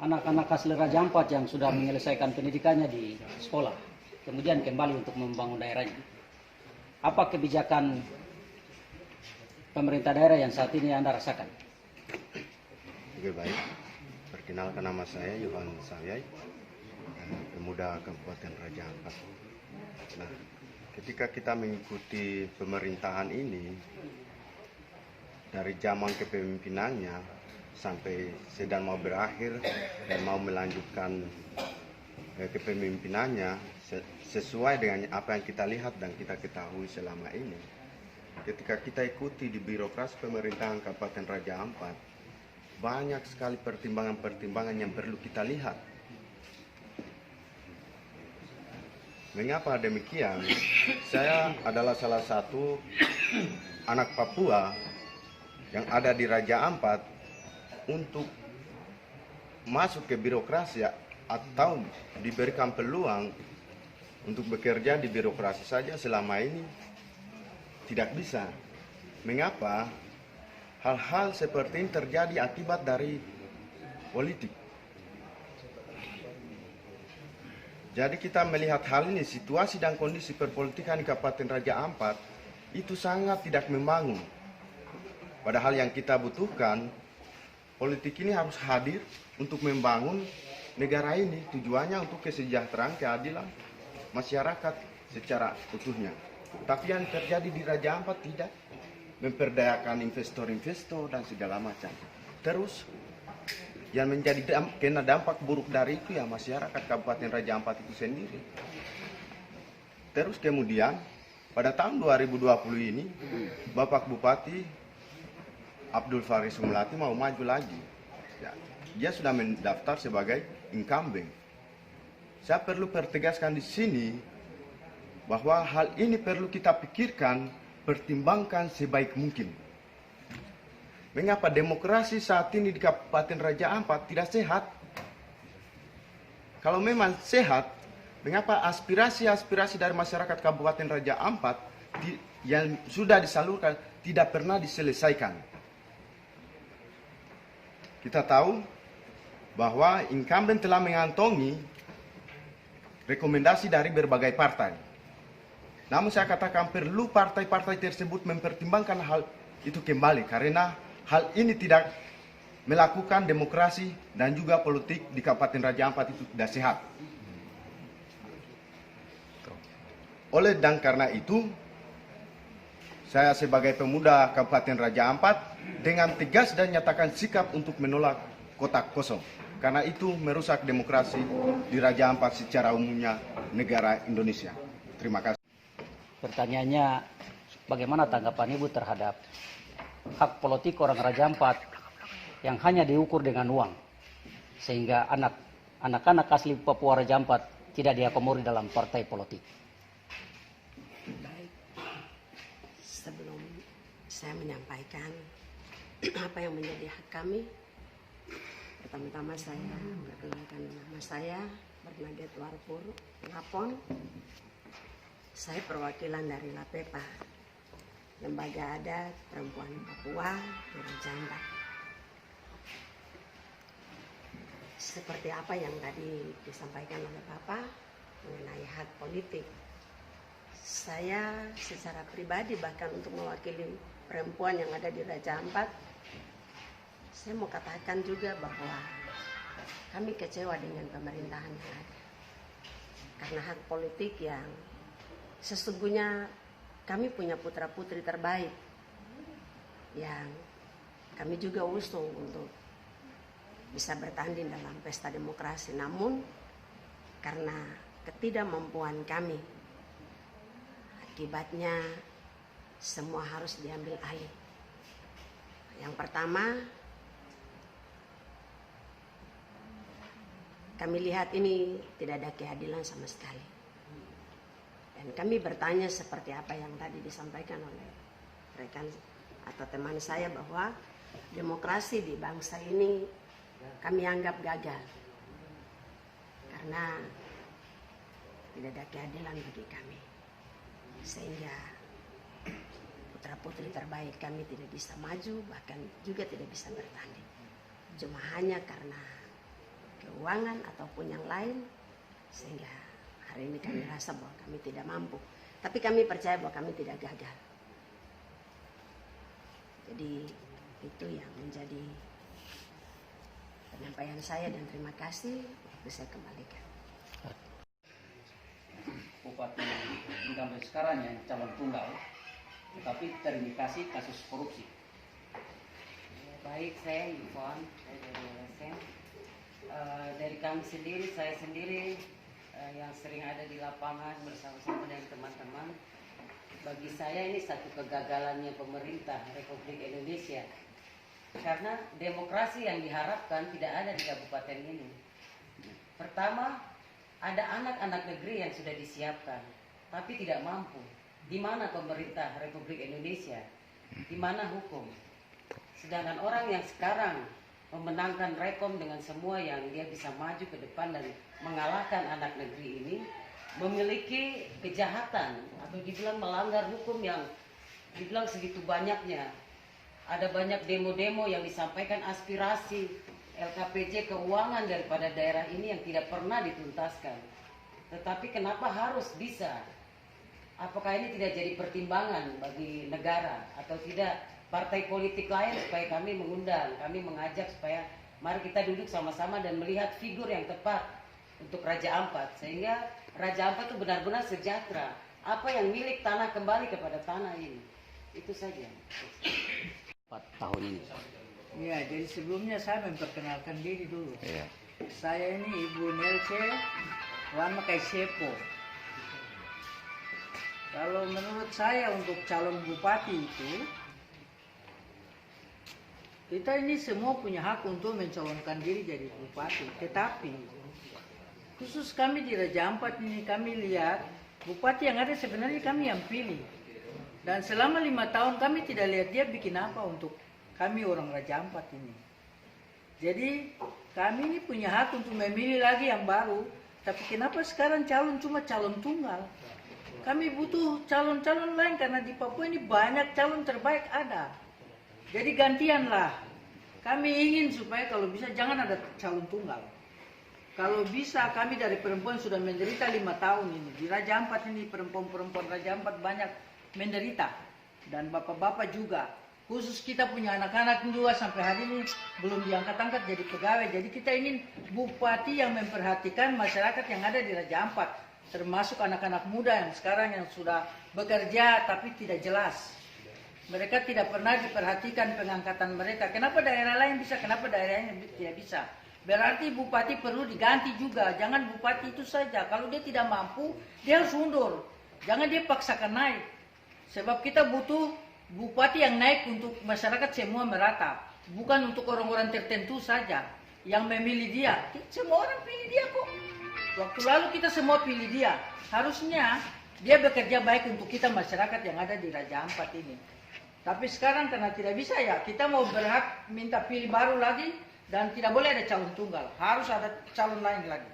anak-anak asli Raja Ampat yang sudah menyelesaikan pendidikannya di sekolah, kemudian kembali untuk membangun daerahnya. Apa kebijakan pemerintah daerah yang saat ini Anda rasakan? Oke, baik. Perkenalkan, nama saya Yohan Sawyai, pemuda Kabupaten Raja Ampat. Nah, ketika kita mengikuti pemerintahan ini dari zaman kepemimpinannya sampai sedang mau berakhir dan mau melanjutkan kepemimpinannya sesuai dengan apa yang kita lihat dan kita ketahui selama ini. Ketika kita ikuti di birokrasi pemerintahan Kabupaten Raja Ampat, banyak sekali pertimbangan-pertimbangan yang perlu kita lihat. Mengapa demikian? Saya adalah salah satu anak Papua yang ada di Raja Ampat untuk masuk ke birokrasi atau diberikan peluang untuk bekerja di birokrasi saja selama ini tidak bisa. Mengapa? Hal-hal seperti ini terjadi akibat dari politik. Jadi kita melihat hal ini, situasi dan kondisi perpolitikan di Kabupaten Raja Ampat itu sangat tidak membangun. Padahal yang kita butuhkan, politik ini harus hadir untuk membangun negara ini. Tujuannya untuk kesejahteraan, keadilan masyarakat secara utuhnya. Tapi yang terjadi di Raja Ampat tidak, memperdayakan investor-investor dan segala macam. Terus yang menjadi kena dampak buruk dari itu ya masyarakat Kabupaten Raja Ampat itu sendiri. Terus kemudian pada tahun 2020 ini Bapak Bupati Abdul Faris Melati mau maju lagi. Ya, dia sudah mendaftar sebagai incumbent. Saya perlu pertegaskan di sini bahwa hal ini perlu kita pikirkan, pertimbangkan sebaik mungkin. Mengapa demokrasi saat ini di Kabupaten Raja Ampat tidak sehat? Kalau memang sehat, mengapa aspirasi-aspirasi dari masyarakat Kabupaten Raja Ampat yang sudah disalurkan tidak pernah diselesaikan? Kita tahu bahwa incumbent telah mengantongi rekomendasi dari berbagai partai. Namun saya katakan perlu partai-partai tersebut mempertimbangkan hal itu kembali karena hal ini tidak melakukan demokrasi dan juga politik di Kabupaten Raja Ampat itu tidak sehat. Oleh dan karena itu, saya sebagai pemuda Kabupaten Raja Ampat dengan tegas dan nyatakan sikap untuk menolak kotak kosong. Karena itu merusak demokrasi di Raja Ampat secara umumnya negara Indonesia. Terima kasih. Pertanyaannya, bagaimana tanggapan Ibu terhadap hak politik orang Raja Ampat yang hanya diukur dengan uang, sehingga anak-anak asli Papua Raja Ampat tidak diakomodir dalam partai politik? Baik, sebelum saya menyampaikan apa yang menjadi hak kami, pertama-tama saya memperkenalkan nama saya Bernadette Warpur Lapon. Saya perwakilan dari LAPEPA, Lembaga Adat Perempuan Papua di Raja Ampat. Seperti apa yang tadi disampaikan oleh Bapak mengenai hak politik, saya secara pribadi bahkan untuk mewakili perempuan yang ada di Raja Ampat, saya mau katakan juga bahwa kami kecewa dengan pemerintahan yang ada. Karena hak politik yang sesungguhnya kami punya putra-putri terbaik yang kami juga usung untuk bisa bertanding dalam pesta demokrasi. Namun karena ketidakmampuan kami, akibatnya semua harus diambil alih. Yang pertama, kami lihat ini tidak ada keadilan sama sekali. Dan kami bertanya seperti apa yang tadi disampaikan oleh rekan atau teman saya bahwa demokrasi di bangsa ini kami anggap gagal. Karena tidak ada keadilan bagi kami. Sehingga putra-putri terbaik kami tidak bisa maju, bahkan juga tidak bisa bertanding. Cuma hanya karena keuangan ataupun yang lain, sehingga hari ini kami rasa bahwa kami tidak mampu. Tapi kami percaya bahwa kami tidak gagal. Jadi itu yang menjadi penyampaian saya, dan terima kasih. Waktu saya kembalikan. Bupati incumbent sekarang yang calon tunggal, tetapi terindikasi kasus korupsi. Baik, saya Yvonne dari LSM. Dari kami sendiri, saya sendiri yang sering ada di lapangan bersama-sama dengan teman-teman, bagi saya ini satu kegagalannya pemerintah Republik Indonesia. Karena demokrasi yang diharapkan tidak ada di kabupaten ini. Pertama, ada anak-anak negeri yang sudah disiapkan, tapi tidak mampu. Di mana pemerintah Republik Indonesia? Di mana hukum? Sedangkan orang yang sekarang memenangkan rekom dengan semua yang dia bisa maju ke depan dan mengalahkan anak negeri ini, memiliki kejahatan atau dibilang melanggar hukum yang dibilang segitu banyaknya. Ada banyak demo-demo yang disampaikan aspirasi LKPJ keuangan daripada daerah ini yang tidak pernah dituntaskan. Tetapi kenapa harus bisa? Apakah ini tidak jadi pertimbangan bagi negara atau tidak? Partai politik lain supaya kami mengundang, kami mengajak supaya mari kita duduk sama-sama dan melihat figur yang tepat untuk Raja Ampat, sehingga Raja Ampat itu benar-benar sejahtera. Apa yang milik tanah kembali kepada tanah ini. Itu saja. 4 tahun ini. Ya, jadi sebelumnya saya memperkenalkan diri dulu. Iya. Saya ini Ibu Nelce Wama Kaisepo. Kalau menurut saya untuk calon bupati itu, kita ini semua punya hak untuk mencalonkan diri jadi bupati. Tetapi khusus kami di Raja Ampat ini, kami lihat bupati yang ada sebenarnya kami yang pilih. Dan selama 5 tahun kami tidak lihat dia bikin apa untuk kami orang Raja Ampat ini. Jadi kami ini punya hak untuk memilih lagi yang baru. Tapi kenapa sekarang calon cuma calon tunggal? Kami butuh calon-calon lain karena di Papua ini banyak calon terbaik ada. Jadi gantianlah. Kami ingin supaya kalau bisa jangan ada calon tunggal. Kalau bisa kami dari perempuan sudah menderita 5 tahun ini. Di Raja Ampat ini perempuan-perempuan Raja Ampat banyak menderita. Dan bapak-bapak juga. Khusus kita punya anak-anak juga sampai hari ini belum diangkat-angkat jadi pegawai. Jadi kita ingin bupati yang memperhatikan masyarakat yang ada di Raja Ampat. Termasuk anak-anak muda yang sekarang yang sudah bekerja tapi tidak jelas. Mereka tidak pernah diperhatikan pengangkatan mereka. Kenapa daerah lain bisa, kenapa daerah lain tidak bisa? Berarti bupati perlu diganti juga. Jangan bupati itu saja. Kalau dia tidak mampu, dia harus mundur. Jangan dia paksakan naik. Sebab kita butuh bupati yang naik untuk masyarakat semua merata. Bukan untuk orang-orang tertentu saja yang memilih dia. Semua orang pilih dia kok. Waktu lalu kita semua pilih dia. Harusnya dia bekerja baik untuk kita masyarakat yang ada di Raja Ampat ini. Tapi sekarang karena tidak bisa ya, kita mau berhak minta pilih baru lagi dan tidak boleh ada calon tunggal. Harus ada calon lain lagi.